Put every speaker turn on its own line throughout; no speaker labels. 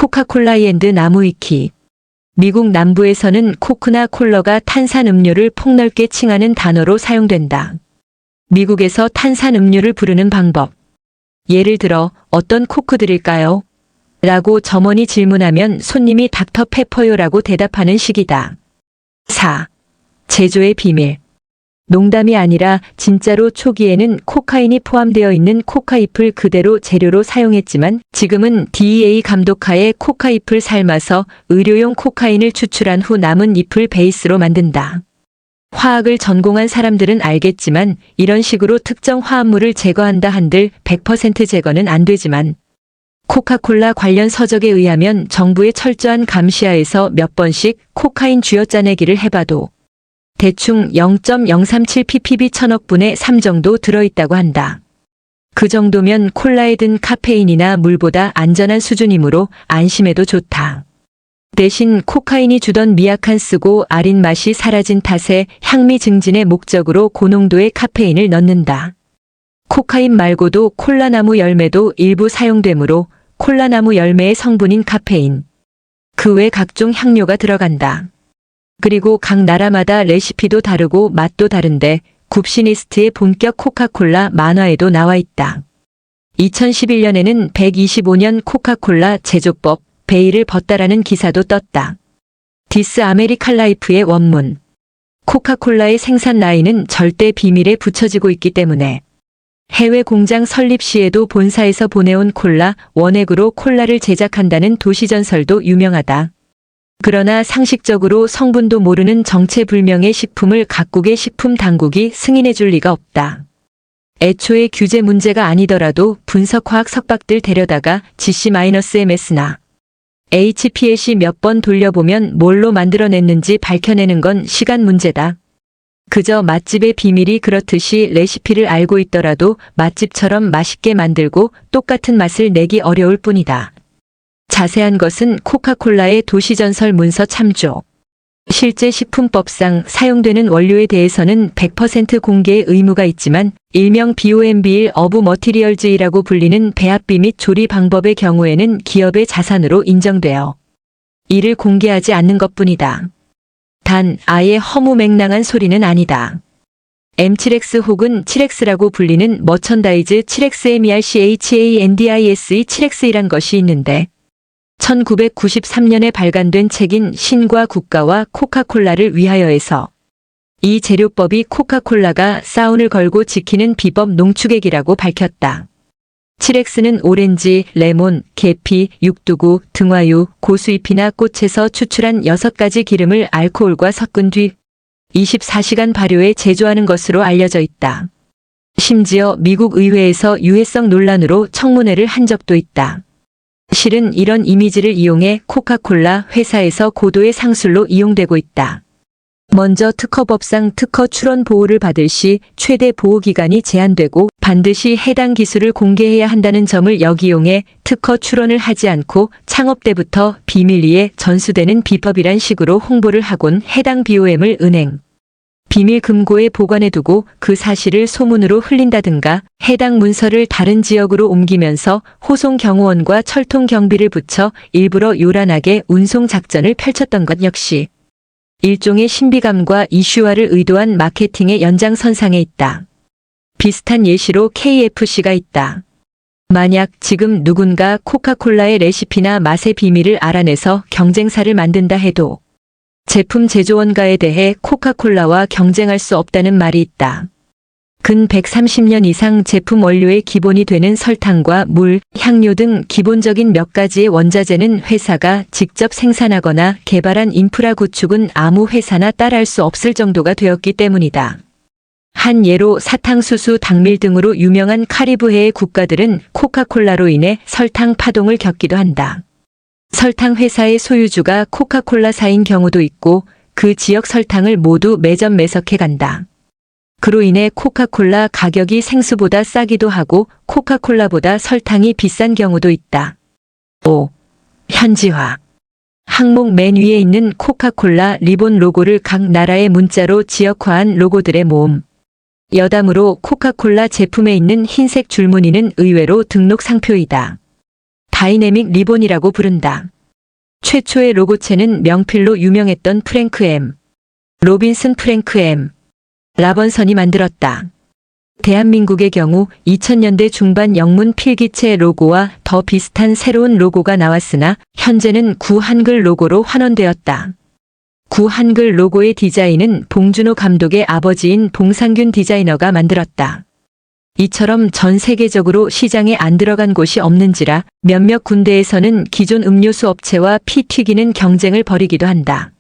코카콜라앤드 나무위키. 미국 남부에서는 코크나 콜러가 탄산음료를 폭넓게 칭하는 단어로 사용된다. 미국에서 탄산음료를 부르는 방법. 예를 들어 어떤 코크 드릴까요? 라고 점원이 질문하면 손님이 닥터페퍼요라고 대답하는 식이다. 4. 제조의 비밀. 농담이 아니라 진짜로 초기에는 코카인이 포함되어 있는 코카잎을 그대로 재료로 사용했지만 지금은 DEA 감독하에 코카잎을 삶아서 의료용 코카인을 추출한 후 남은 잎을 베이스로 만든다. 화학을 전공한 사람들은 알겠지만 이런 식으로 특정 화합물을 제거한다 한들 100% 제거는 안 되지만 코카콜라 관련 서적에 의하면 정부의 철저한 감시하에서 몇 번씩 코카인 쥐어짜내기를 해봐도 대충 0.037ppb 1000억 분의 3 정도 들어있다고 한다. 그 정도면 콜라에 든 카페인이나 물보다 안전한 수준이므로 안심해도 좋다. 대신 코카인이 주던 미약한 쓰고 아린 맛이 사라진 탓에 향미 증진의 목적으로 고농도의 카페인을 넣는다. 코카인 말고도 콜라나무 열매도 일부 사용되므로 콜라나무 열매의 성분인 카페인, 그 외 각종 향료가 들어간다. 그리고 각 나라마다 레시피도 다르고 맛도 다른데 굽시니스트의 본격 코카콜라 만화에도 나와 있다. 2011년에는 125년 코카콜라 제조법 베일을 벗다라는 기사도 떴다. 디스 아메리칸 라이프의 원문. 코카콜라의 생산 라인은 절대 비밀에 붙여지고 있기 때문에 해외 공장 설립 시에도 본사에서 보내온 콜라 원액으로 콜라를 제작한다는 도시전설도 유명하다. 그러나 상식적으로 성분도 모르는 정체불명의 식품을 각국의 식품 당국이 승인해 줄 리가 없다. 애초에 규제 문제가 아니더라도 분석화학 석박들 데려다가 GC-MS나 HPLC 몇 번 돌려보면 뭘로 만들어냈는지 밝혀내는 건 시간 문제다. 그저 맛집의 비밀이 그렇듯이 레시피를 알고 있더라도 맛집처럼 맛있게 만들고 똑같은 맛을 내기 어려울 뿐이다. 자세한 것은 코카콜라의 도시전설 문서 참조. 실제 식품법상 사용되는 원료에 대해서는 100% 공개의 의무가 있지만 일명 BOMB일 어브 머티리얼즈이라고 불리는 배합비 및 조리 방법의 경우에는 기업의 자산으로 인정되어 이를 공개하지 않는 것뿐이다. 단 아예 허무맹랑한 소리는 아니다. M7X 혹은 7X라고 불리는 머천다이즈 7XMERCHANDISE 7X이란 것이 있는데 1993년에 발간된 책인 신과 국가와 코카콜라를 위하여에서 이 재료법이 코카콜라가 사운을 걸고 지키는 비법 농축액이라고 밝혔다. 7X는 오렌지, 레몬, 계피, 육두구, 등화유, 고수잎이나 꽃에서 추출한 6가지 기름을 알코올과 섞은 뒤 24시간 발효해 제조하는 것으로 알려져 있다. 심지어 미국 의회에서 유해성 논란으로 청문회를 한 적도 있다. 실은 이런 이미지를 이용해 코카콜라 회사에서 고도의 상술로 이용되고 있다. 먼저 특허법상 특허 출원 보호를 받을 시 최대 보호기간이 제한되고 반드시 해당 기술을 공개해야 한다는 점을 역이용해 특허 출원을 하지 않고 창업 때부터 비밀리에 전수되는 비법이란 식으로 홍보를 하곤 해당 BOM을 은행, 비밀 금고에 보관해두고 그 사실을 소문으로 흘린다든가 해당 문서를 다른 지역으로 옮기면서 호송 경호원과 철통 경비를 붙여 일부러 요란하게 운송 작전을 펼쳤던 것 역시 일종의 신비감과 이슈화를 의도한 마케팅의 연장선상에 있다. 비슷한 예시로 KFC가 있다. 만약 지금 누군가 코카콜라의 레시피나 맛의 비밀을 알아내서 경쟁사를 만든다 해도 제품 제조원가에 대해 코카콜라와 경쟁할 수 없다는 말이 있다. 근 130년 이상 제품 원료의 기본이 되는 설탕과 물, 향료 등 기본적인 몇 가지의 원자재는 회사가 직접 생산하거나 개발한 인프라 구축은 아무 회사나 따라할 수 없을 정도가 되었기 때문이다. 한 예로 사탕수수, 당밀 등으로 유명한 카리브해의 국가들은 코카콜라로 인해 설탕 파동을 겪기도 한다. 설탕 회사의 소유주가 코카콜라사인 경우도 있고 그 지역 설탕을 모두 매점 매석해 간다. 그로 인해 코카콜라 가격이 생수보다 싸기도 하고 코카콜라보다 설탕이 비싼 경우도 있다. 5. 현지화. 항목 맨 위에 있는 코카콜라 리본 로고를 각 나라의 문자로 지역화한 로고들의 모음. 여담으로 코카콜라 제품에 있는 흰색 줄무늬는 의외로 등록 상표이다. 다이내믹 리본이라고 부른다. 최초의 로고체는 명필로 유명했던 프랭크 M. 로빈슨 프랭크 M. 라번선이 만들었다. 대한민국의 경우 2000년대 중반 영문 필기체 로고와 더 비슷한 새로운 로고가 나왔으나 현재는 구한글 로고로 환원되었다. 구한글 로고의 디자인은 봉준호 감독의 아버지인 봉상균 디자이너가 만들었다. 이처럼 전 세계적으로 시장에 안 들어간 곳이 없는지라 몇몇 군데에서는 기존 음료수 업체와 피 튀기는 경쟁을 벌이기도 한다.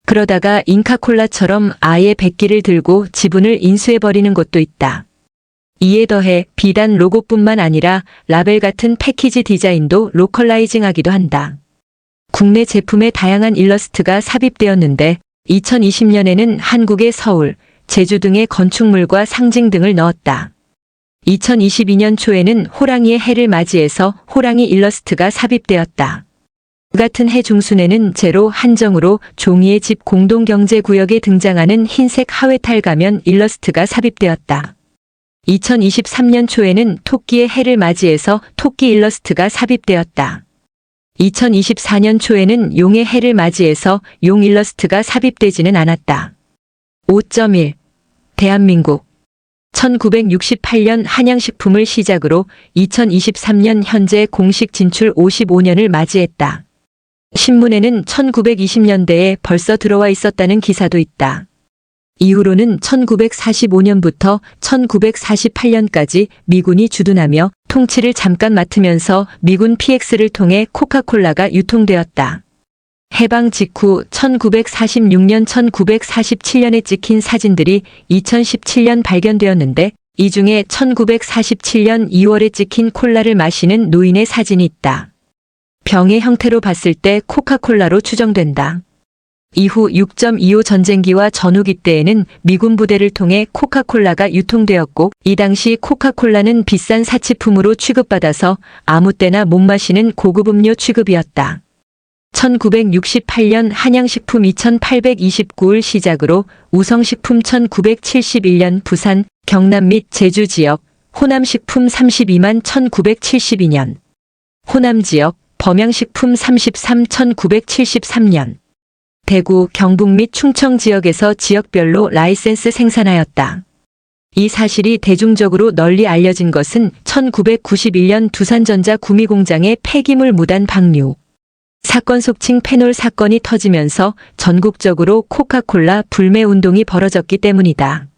그러다가 잉카콜라처럼 아예 백기를 들고 지분을 인수해버리는 곳도 있다. 이에 더해 비단 로고뿐만 아니라 라벨 같은 패키지 디자인도 로컬라이징하기도 한다. 국내 제품에 다양한 일러스트가 삽입되었는데 2020년에는 한국의 서울, 제주 등의 건축물과 상징 등을 넣었다. 2022년 초에는 호랑이의 해를 맞이해서 호랑이 일러스트가 삽입되었다. 같은 해 중순에는 제로 한정으로 종이의 집 공동경제구역에 등장하는 흰색 하회탈 가면 일러스트가 삽입되었다. 2023년 초에는 토끼의 해를 맞이해서 토끼 일러스트가 삽입되었다. 2024년 초에는 용의 해를 맞이해서 용 일러스트가 삽입되지는 않았다. 5.1. 대한민국 1968년 한양식품을 시작으로 2023년 현재 공식 진출 55년을 맞이했다. 신문에는 1920년대에 벌써 들어와 있었다는 기사도 있다. 이후로는 1945년부터 1948년까지 미군이 주둔하며 통치를 잠깐 맡으면서 미군 PX를 통해 코카콜라가 유통되었다. 해방 직후 1946년 1947년에 찍힌 사진들이 2017년 발견되었는데 이 중에 1947년 2월에 찍힌 콜라를 마시는 노인의 사진이 있다. 병의 형태로 봤을 때 코카콜라로 추정된다. 이후 6.25 전쟁기와 전후기 때에는 미군 부대를 통해 코카콜라가 유통되었고 이 당시 코카콜라는 비싼 사치품으로 취급받아서 아무 때나 못 마시는 고급 음료 취급이었다. 1968년 한양식품 2829을 시작으로 우성식품 1971년 부산, 경남 및 제주 지역, 호남식품 32만 1972년, 호남지역, 범양식품 33 1973년, 대구, 경북 및 충청 지역에서 지역별로 라이센스 생산하였다. 이 사실이 대중적으로 널리 알려진 것은 1991년 두산전자 구미공장의 폐기물 무단 방류 사건 속칭 페놀 사건이 터지면서 전국적으로 코카콜라 불매 운동이 벌어졌기 때문이다.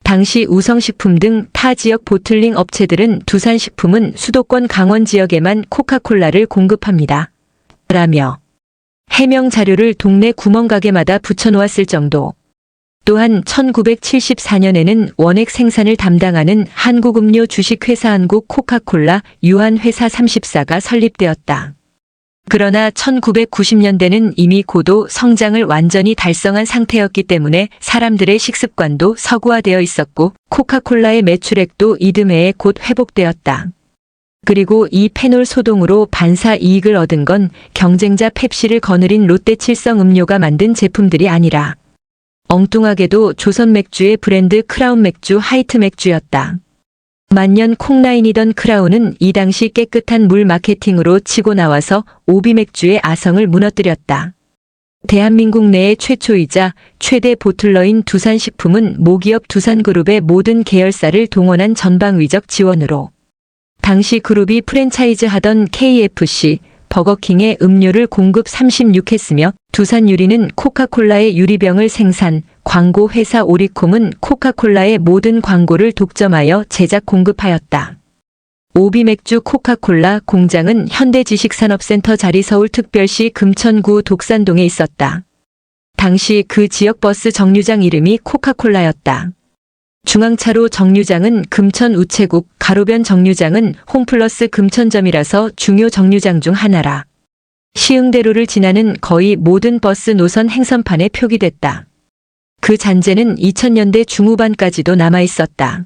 당시 우성식품 등 타 지역 보틀링 업체들은 두산식품은 수도권 강원 지역에만 코카콜라를 공급합니다. 라며 해명 자료를 동네 구멍가게마다 붙여놓았을 정도. 또한 1974년에는 원액 생산을 담당하는 한국음료 주식회사 한국 코카콜라 유한회사 34가 설립되었다. 그러나 1990년대는 이미 고도 성장을 완전히 달성한 상태였기 때문에 사람들의 식습관도 서구화되어 있었고 코카콜라의 매출액도 이듬해에 곧 회복되었다. 그리고 이 페놀 소동으로 반사 이익을 얻은 건 경쟁자 펩시를 거느린 롯데칠성 음료가 만든 제품들이 아니라 엉뚱하게도 조선 맥주의 브랜드 크라운 맥주 하이트 맥주였다. 만년 콩라인이던 크라운은 이 당시 깨끗한 물 마케팅으로 치고 나와서 오비 맥주의 아성을 무너뜨렸다. 대한민국 내의 최초이자 최대 보틀러인 두산식품은 모기업 두산그룹의 모든 계열사를 동원한 전방위적 지원으로 당시 그룹이 프랜차이즈 하던 KFC, 버거킹의 음료를 공급 36했으며 두산유리는 코카콜라의 유리병을 생산, 광고 회사 오리콤은 코카콜라의 모든 광고를 독점하여 제작 공급하였다. 오비맥주 코카콜라 공장은 현대지식산업센터 자리 서울특별시 금천구 독산동에 있었다. 당시 그 지역 버스 정류장 이름이 코카콜라였다. 중앙차로 정류장은 금천 우체국, 가로변 정류장은 홈플러스 금천점이라서 중요 정류장 중 하나라. 시흥대로를 지나는 거의 모든 버스 노선 행선판에 표기됐다. 그 잔재는 2000년대 중후반까지도 남아있었다.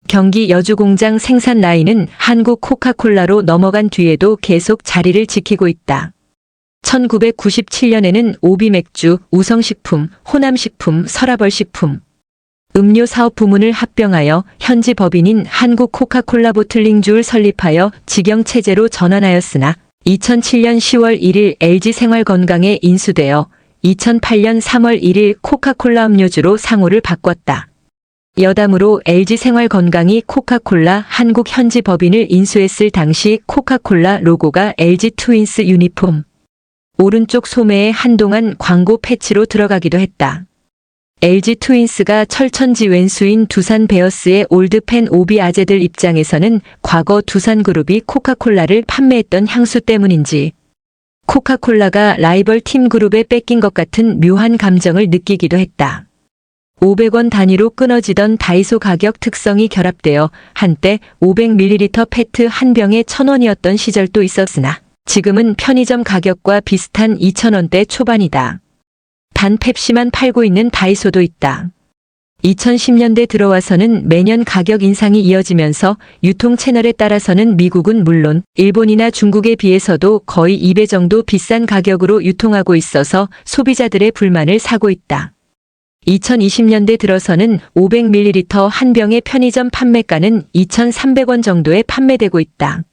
경기 여주공장 생산 라인은 한국 코카콜라로 넘어간 뒤에도 계속 자리를 지키고 있다. 1997년에는 오비맥주, 우성식품, 호남식품, 서라벌식품, 음료 사업 부문을 합병하여 현지 법인인 한국 코카콜라 보틀링주를 설립하여 직영 체제로 전환하였으나 2007년 10월 1일 LG생활건강에 인수되어 2008년 3월 1일 코카콜라 음료주로 상호를 바꿨다. 여담으로 LG생활건강이 코카콜라 한국 현지 법인을 인수했을 당시 코카콜라 로고가 LG 트윈스 유니폼 오른쪽 소매에 한동안 광고 패치로 들어가기도 했다. LG 트윈스가 철천지 왼수인 두산 베어스의 올드팬 오비 아재들 입장에서는 과거 두산그룹이 코카콜라를 판매했던 향수 때문인지 코카콜라가 라이벌 팀 그룹에 뺏긴 것 같은 묘한 감정을 느끼기도 했다. 500원 단위로 끊어지던 다이소 가격 특성이 결합되어 한때 500ml 페트 한 병에 1,000원이었던 시절도 있었으나 지금은 편의점 가격과 비슷한 2,000원대 초반이다. 단 펩시만 팔고 있는 다이소도 있다. 2010년대 들어와서는 매년 가격 인상이 이어지면서 유통 채널에 따라서는 미국은 물론 일본이나 중국에 비해서도 거의 2배 정도 비싼 가격으로 유통하고 있어서 소비자들의 불만을 사고 있다. 2020년대 들어서는 500ml 한 병의 편의점 판매가는 2,300원 정도에 판매되고 있다.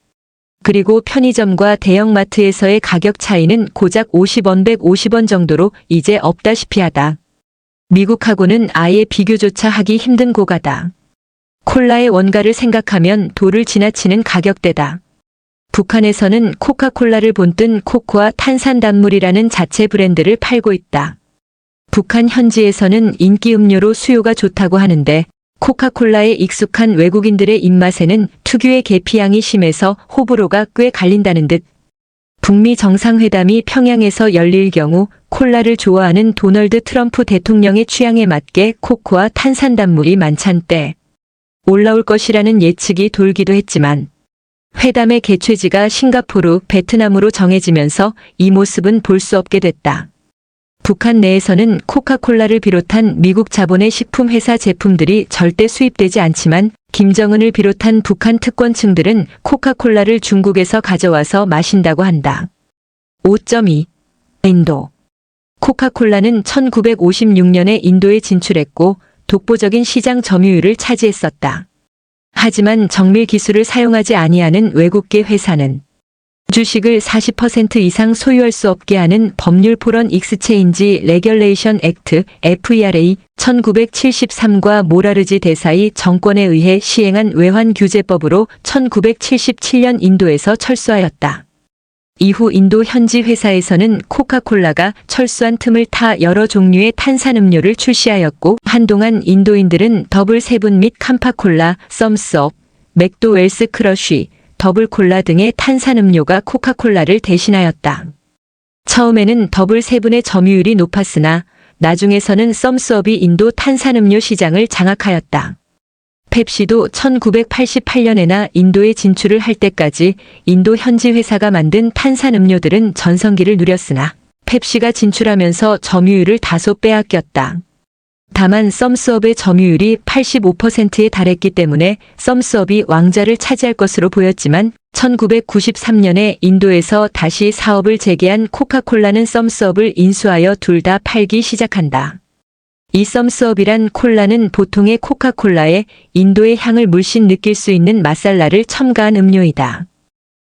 그리고 편의점과 대형마트에서의 가격 차이는 고작 50원, 150원 정도로 이제 없다시피 하다. 미국하고는 아예 비교조차 하기 힘든 고가다. 콜라의 원가를 생각하면 도를 지나치는 가격대다. 북한에서는 코카콜라를 본뜬 코코아 탄산단물이라는 자체 브랜드를 팔고 있다. 북한 현지에서는 인기 음료로 수요가 좋다고 하는데 코카콜라에 익숙한 외국인들의 입맛에는 특유의 계피향이 심해서 호불호가 꽤 갈린다는 듯. 북미 정상회담이 평양에서 열릴 경우 콜라를 좋아하는 도널드 트럼프 대통령의 취향에 맞게 코코아 탄산단물이 만찬때 올라올 것이라는 예측이 돌기도 했지만 회담의 개최지가 싱가포르, 베트남으로 정해지면서 이 모습은 볼 수 없게 됐다. 북한 내에서는 코카콜라를 비롯한 미국 자본의 식품회사 제품들이 절대 수입되지 않지만 김정은을 비롯한 북한 특권층들은 코카콜라를 중국에서 가져와서 마신다고 한다. 5.2. 인도. 코카콜라는 1956년에 인도에 진출했고 독보적인 시장 점유율을 차지했었다. 하지만 정밀 기술을 사용하지 아니하는 외국계 회사는 주식을 40% 이상 소유할 수 없게 하는 법률 포런 익스체인지 레귤레이션 액트 FERA 1973과 모라르지 대사이 정권에 의해 시행한 외환 규제법으로 1977년 인도에서 철수하였다. 이후 인도 현지 회사에서는 코카콜라가 철수한 틈을 타 여러 종류의 탄산음료를 출시하였고 한동안 인도인들은 더블 세븐 및 캄파콜라, 썸스업, 맥도웰스 크러쉬, 더블콜라 등의 탄산음료가 코카콜라를 대신하였다. 처음에는 더블 세븐의 점유율이 높았으나 나중에서는 썸스업이 인도 탄산음료 시장을 장악하였다. 펩시도 1988년에나 인도에 진출을 할 때까지 인도 현지 회사가 만든 탄산음료들은 전성기를 누렸으나 펩시가 진출하면서 점유율을 다소 빼앗겼다. 다만 썸스업의 점유율이 85%에 달했기 때문에 썸스업이 왕좌를 차지할 것으로 보였지만 1993년에 인도에서 다시 사업을 재개한 코카콜라는 썸스업을 인수하여 둘 다 팔기 시작한다. 이 썸스업이란 콜라는 보통의 코카콜라에 인도의 향을 물씬 느낄 수 있는 맛살라를 첨가한 음료이다.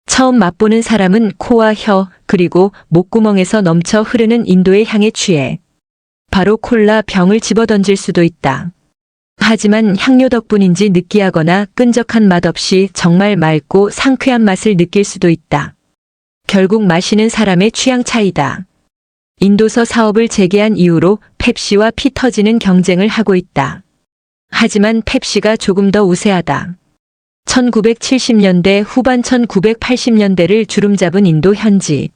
처음 맛보는 사람은 코와 혀 그리고 목구멍에서 넘쳐 흐르는 인도의 향에 취해 바로 콜라 병을 집어던질 수도 있다. 하지만 향료 덕분인지 느끼하거나 끈적한 맛 없이 정말 맑고 상쾌한 맛을 느낄 수도 있다. 결국 마시는 사람의 취향 차이다. 인도서 사업을 재개한 이후로 펩시와 피 터지는 경쟁을 하고 있다. 하지만 펩시가 조금 더 우세하다. 1970년대 후반 1980년대를 주름잡은 인도 현지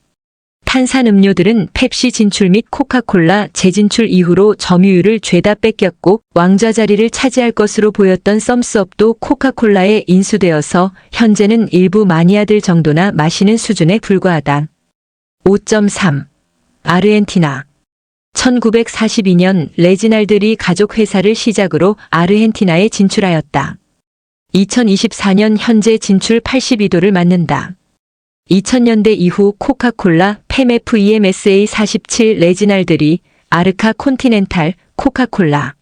탄산음료들은 펩시 진출 및 코카콜라 재진출 이후로 점유율을 죄다 뺏겼고 왕좌 자리를 차지할 것으로 보였던 썸스업도 코카콜라에 인수되어서 현재는 일부 마니아들 정도나 마시는 수준에 불과하다. 5.3. 아르헨티나. 1942년 레지날드 가족 회사를 시작으로 아르헨티나에 진출하였다. 2024년 현재 진출 82도를 맞는다. 2000년대 이후 코카콜라, FEMSA 47 레지날드리, 아르카 콘티넨탈, 코카콜라,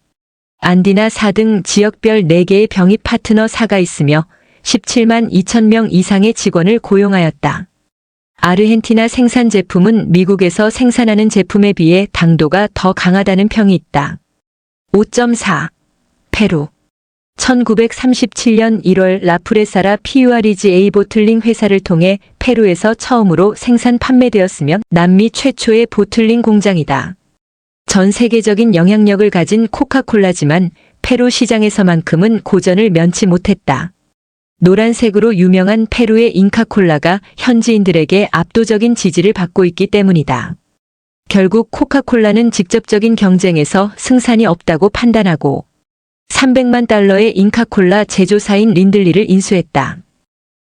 안디나 4등 지역별 4개의 병입 파트너 사가 있으며 17만 2천 명 이상의 직원을 고용하였다. 아르헨티나 생산 제품은 미국에서 생산하는 제품에 비해 당도가 더 강하다는 평이 있다. 5.4. 페루. 1937년 1월 라프레사라 피유아리지 보틀링 회사를 통해 페루에서 처음으로 생산 판매되었으며 남미 최초의 보틀링 공장이다. 전 세계적인 영향력을 가진 코카콜라지만 페루 시장에서만큼은 고전을 면치 못했다. 노란색으로 유명한 페루의 잉카콜라가 현지인들에게 압도적인 지지를 받고 있기 때문이다. 결국 코카콜라는 직접적인 경쟁에서 승산이 없다고 판단하고 300만 달러의 잉카콜라 제조사인 린들리를 인수했다.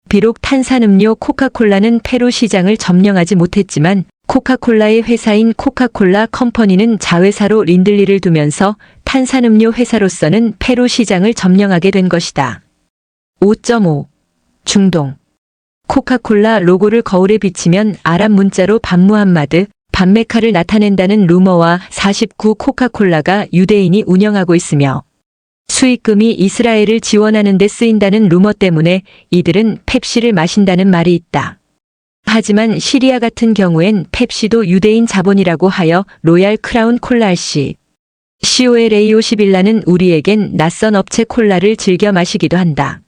비록 탄산음료 코카콜라는 페루 시장을 점령하지 못했지만 코카콜라의 회사인 코카콜라 컴퍼니는 자회사로 린들리를 두면서 탄산음료 회사로서는 페루 시장을 점령하게 된 것이다. 5.5. 중동. 코카콜라 로고를 거울에 비치면 아랍 문자로 반무함마드, 반메카를 나타낸다는 루머와 49 코카콜라가 유대인이 운영하고 있으며 수익금이 이스라엘을 지원하는 데 쓰인다는 루머 때문에 이들은 펩시를 마신다는 말이 있다. 하지만 시리아 같은 경우엔 펩시도 유대인 자본이라고 하여 로얄 크라운 콜라 COLA51라는 우리에겐 낯선 업체 콜라를 즐겨 마시기도 한다.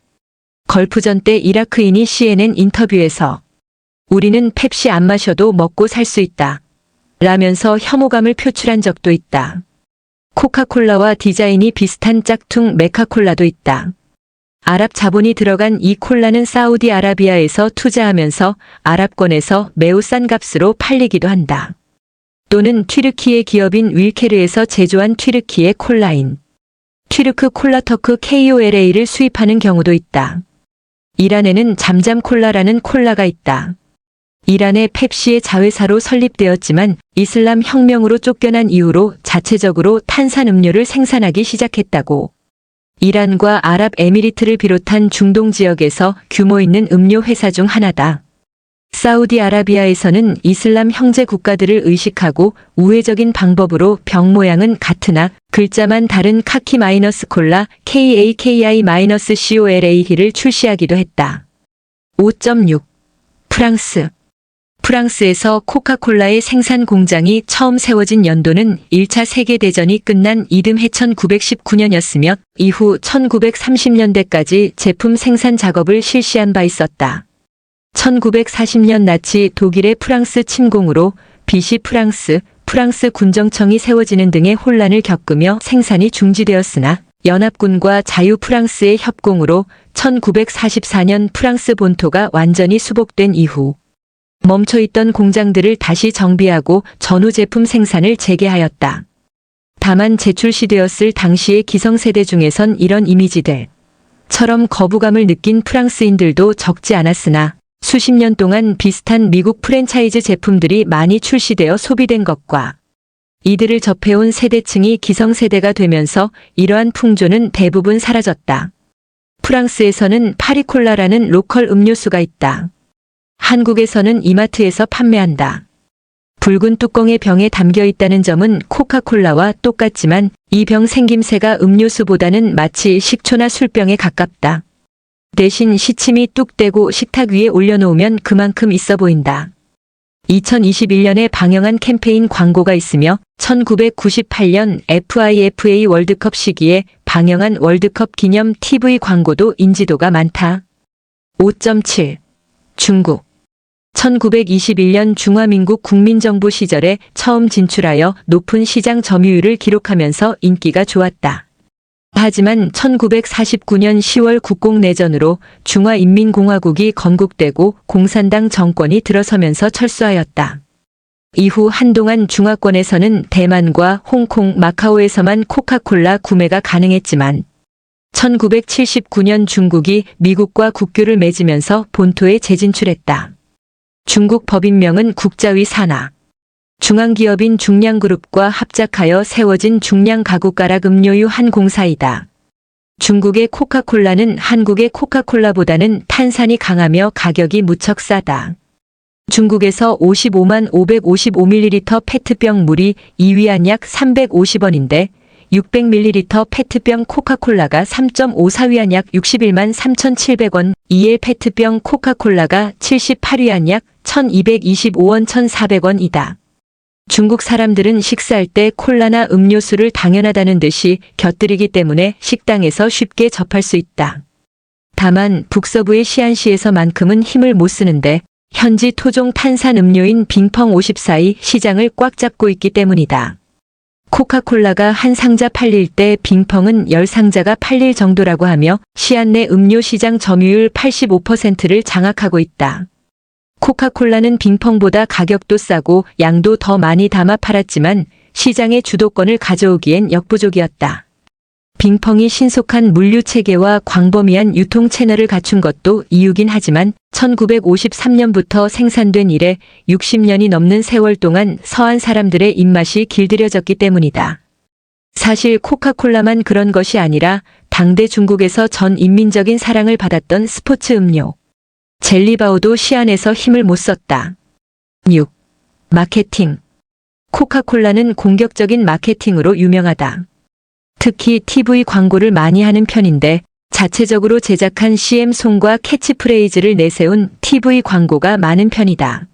걸프전 때 이라크인이 CNN 인터뷰에서 우리는 펩시 안 마셔도 먹고 살 수 있다. 라면서 혐오감을 표출한 적도 있다. 코카콜라와 디자인이 비슷한 짝퉁 메카콜라도 있다. 아랍 자본이 들어간 이 콜라는 사우디아라비아에서 투자하면서 아랍권에서 매우 싼 값으로 팔리기도 한다. 또는 튀르키예 기업인 윌케르에서 제조한 튀르키예 콜라인 튀르크 콜라터크 KOLA를 수입하는 경우도 있다. 이란에는 잠잠 콜라라는 콜라가 있다. 이란의 펩시의 자회사로 설립되었지만 이슬람 혁명으로 쫓겨난 이후로 자체적으로 탄산음료를 생산하기 시작했다고. 이란과 아랍에미리트를 비롯한 중동 지역에서 규모 있는 음료 회사 중 하나다. 사우디아라비아에서는 이슬람 형제 국가들을 의식하고 우회적인 방법으로 병 모양은 같으나 글자만 다른 카키 콜라 KAKI-COLA를 출시하기도 했다. 5.6. 프랑스. 프랑스에서 코카콜라의 생산 공장이 처음 세워진 연도는 1차 세계대전이 끝난 이듬해 1919년이었으며 이후 1930년대까지 제품 생산 작업을 실시한 바 있었다. 1940년 나치 독일의 프랑스 침공으로 비시 프랑스 군정청이 세워지는 등의 혼란을 겪으며 생산이 중지되었으나 연합군과 자유 프랑스의 협공으로 1944년 프랑스 본토가 완전히 수복된 이후 멈춰있던 공장들을 다시 정비하고 전후 제품 생산을 재개하였다. 다만 재출시되었을 당시의 기성세대 중에선 이런 이미지들처럼 거부감을 느낀 프랑스인들도 적지 않았으나 수십 년 동안 비슷한 미국 프랜차이즈 제품들이 많이 출시되어 소비된 것과 이들을 접해온 세대층이 기성세대가 되면서 이러한 풍조는 대부분 사라졌다. 프랑스에서는 파리콜라라는 로컬 음료수가 있다. 한국에서는 이마트에서 판매한다. 붉은 뚜껑의 병에 담겨 있다는 점은 코카콜라와 똑같지만 이 병 생김새가 음료수보다는 마치 식초나 술병에 가깝다. 대신 시침이 뚝 떼고 식탁 위에 올려놓으면 그만큼 있어 보인다. 2021년에 방영한 캠페인 광고가 있으며 1998년 FIFA 월드컵 시기에 방영한 월드컵 기념 TV 광고도 인지도가 많다. 5.7. 중국. 1921년 중화민국 국민정부 시절에 처음 진출하여 높은 시장 점유율을 기록하면서 인기가 좋았다. 하지만 1949년 10월 국공내전으로 중화인민공화국이 건국되고 공산당 정권이 들어서면서 철수하였다. 이후 한동안 중화권에서는 대만과 홍콩, 마카오에서만 코카콜라 구매가 가능했지만 1979년 중국이 미국과 국교를 맺으면서 본토에 재진출했다. 중국 법인명은 국자위 산하. 중앙기업인 중량그룹과 합작하여 세워진 중량가구가락 음료유 한 공사이다. 중국의 코카콜라는 한국의 코카콜라보다는 탄산이 강하며 가격이 무척 싸다. 중국에서 55만 555ml 페트병 물이 2위한 약 350원인데 600ml 페트병 코카콜라가 3.54위한 약 61만 3,700원, 2의 페트병 코카콜라가 78위한 약 1225원 1400원이다. 중국 사람들은 식사할 때 콜라나 음료수를 당연하다는 듯이 곁들이기 때문에 식당에서 쉽게 접할 수 있다. 다만 북서부의 시안시에서만큼은 힘을 못 쓰는데 현지 토종 탄산 음료인 빙펑 54이 시장을 꽉 잡고 있기 때문이다. 코카콜라가 한 상자 팔릴 때 빙펑은 10상자가 팔릴 정도라고 하며 시안 내 음료 시장 점유율 85%를 장악하고 있다. 코카콜라는 빙펑보다 가격도 싸고 양도 더 많이 담아 팔았지만 시장의 주도권을 가져오기엔 역부족이었다. 빙펑이 신속한 물류 체계와 광범위한 유통 채널을 갖춘 것도 이유긴 하지만 1953년부터 생산된 이래 60년이 넘는 세월 동안 서한 사람들의 입맛이 길들여졌기 때문이다. 사실 코카콜라만 그런 것이 아니라 당대 중국에서 전 인민적인 사랑을 받았던 스포츠 음료 젤리바오도 시안에서 힘을 못 썼다. 6. 마케팅. 코카콜라는 공격적인 마케팅으로 유명하다. 특히 TV 광고를 많이 하는 편인데 자체적으로 제작한 CM송과 캐치프레이즈를 내세운 TV 광고가 많은 편이다.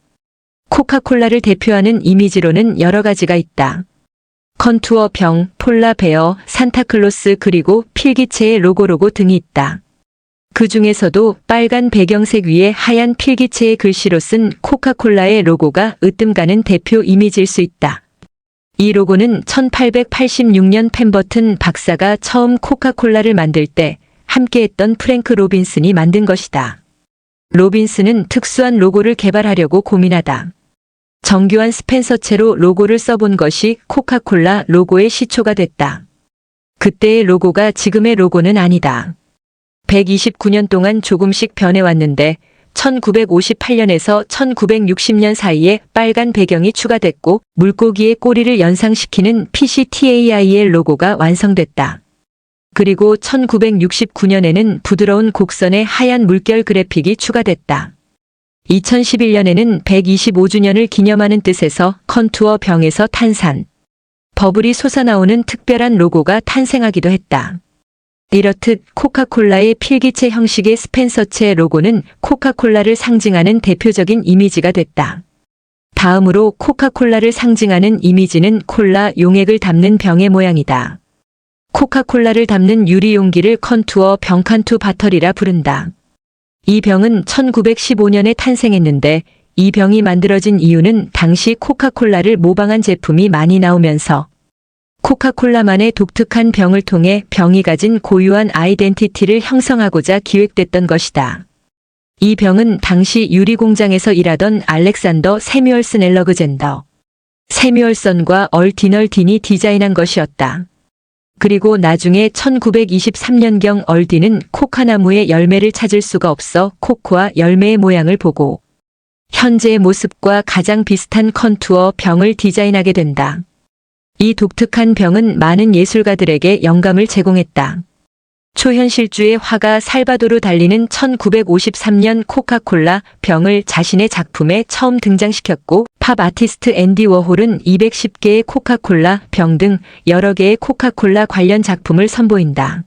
코카콜라를 대표하는 이미지로는 여러 가지가 있다. 컨투어 병, 폴라베어, 산타클로스 그리고 필기체의 로고 등이 있다. 그 중에서도 빨간 배경색 위에 하얀 필기체의 글씨로 쓴 코카콜라의 로고가 으뜸가는 대표 이미지일 수 있다. 이 로고는 1886년 펜버튼 박사가 처음 코카콜라를 만들 때 함께했던 프랭크 로빈슨이 만든 것이다. 로빈슨은 특수한 로고를 개발하려고 고민하다 정교한 스펜서체로 로고를 써본 것이 코카콜라 로고의 시초가 됐다. 그때의 로고가 지금의 로고는 아니다. 129년 동안 조금씩 변해왔는데 1958년에서 1960년 사이에 빨간 배경이 추가됐고 물고기의 꼬리를 연상시키는 PCTAI의 로고가 완성됐다. 그리고 1969년에는 부드러운 곡선의 하얀 물결 그래픽이 추가됐다. 2011년에는 125주년을 기념하는 뜻에서 컨투어 병에서 탄산, 버블이 솟아나오는 특별한 로고가 탄생하기도 했다. 이렇듯 코카콜라의 필기체 형식의 스펜서체 로고는 코카콜라를 상징하는 대표적인 이미지가 됐다. 다음으로 코카콜라를 상징하는 이미지는 콜라 용액을 담는 병의 모양이다. 코카콜라를 담는 유리 용기를 컨투어 병칸투 바터리라 부른다. 이 병은 1915년에 탄생했는데 이 병이 만들어진 이유는 당시 코카콜라를 모방한 제품이 많이 나오면서 코카콜라만의 독특한 병을 통해 병이 가진 고유한 아이덴티티를 형성하고자 기획됐던 것이다. 이 병은 당시 유리 공장에서 일하던 알렉산더 세뮤얼슨 엘러그젠더, 세뮤얼슨과 얼디널딘이 디자인한 것이었다. 그리고 나중에 1923년경 얼딘은 코카나무의 열매를 찾을 수가 없어 코코아 열매의 모양을 보고 현재의 모습과 가장 비슷한 컨투어 병을 디자인하게 된다. 이 독특한 병은 많은 예술가들에게 영감을 제공했다. 초현실주의 화가 살바도르 달리는 1953년 코카콜라 병을 자신의 작품에 처음 등장시켰고 팝 아티스트 앤디 워홀은 210개의 코카콜라 병 등 여러 개의 코카콜라 관련 작품을 선보인다.